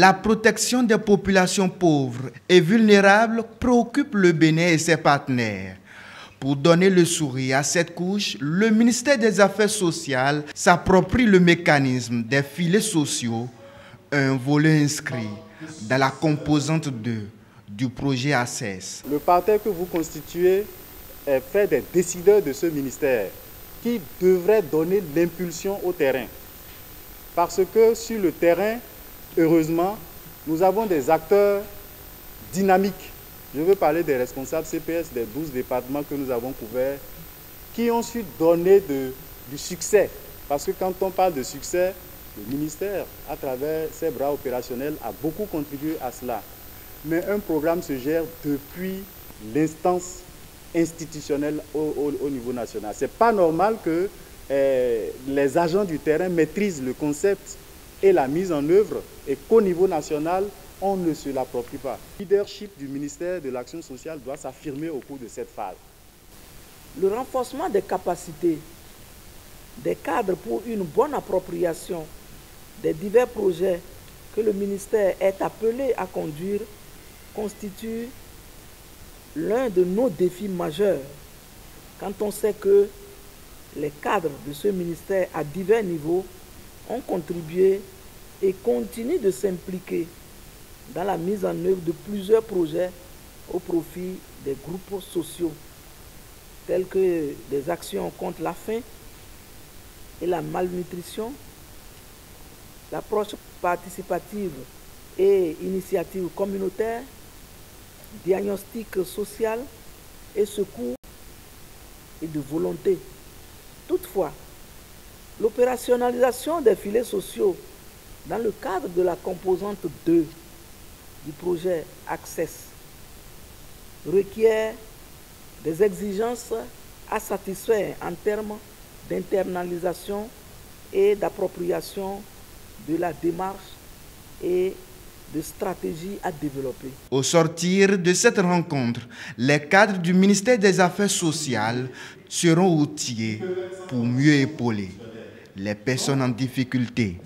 La protection des populations pauvres et vulnérables préoccupe le Bénin et ses partenaires. Pour donner le sourire à cette couche, le ministère des Affaires sociales s'approprie le mécanisme des filets sociaux, un volet inscrit dans la composante 2 du projet ACES. Le parterre que vous constituez est fait des décideurs de ce ministère qui devraient donner l'impulsion au terrain. Parce que sur le terrain, heureusement, nous avons des acteurs dynamiques. Je veux parler des responsables CPS des 12 départements que nous avons couverts, qui ont su donner du succès. Parce que quand on parle de succès, le ministère, à travers ses bras opérationnels, a beaucoup contribué à cela. Mais un programme se gère depuis l'instance institutionnelle au niveau national. Ce n'est pas normal que les agents du terrain maîtrisent le concept et la mise en œuvre et qu'au niveau national, on ne se l'approprie pas. Le leadership du ministère de l'Action sociale doit s'affirmer au cours de cette phase. Le renforcement des capacités des cadres pour une bonne appropriation des divers projets que le ministère est appelé à conduire constitue l'un de nos défis majeurs quand on sait que les cadres de ce ministère à divers niveaux ont contribué et continuent de s'impliquer dans la mise en œuvre de plusieurs projets au profit des groupes sociaux, tels que des actions contre la faim et la malnutrition, l'approche participative et initiative communautaire, diagnostic social et secours et de volonté. Toutefois, l'opérationnalisation des filets sociaux dans le cadre de la composante 2 du projet ACCESS requiert des exigences à satisfaire en termes d'internalisation et d'appropriation de la démarche et de stratégie à développer. Au sortir de cette rencontre, les cadres du ministère des Affaires sociales seront outillés pour mieux épauler les personnes en difficulté.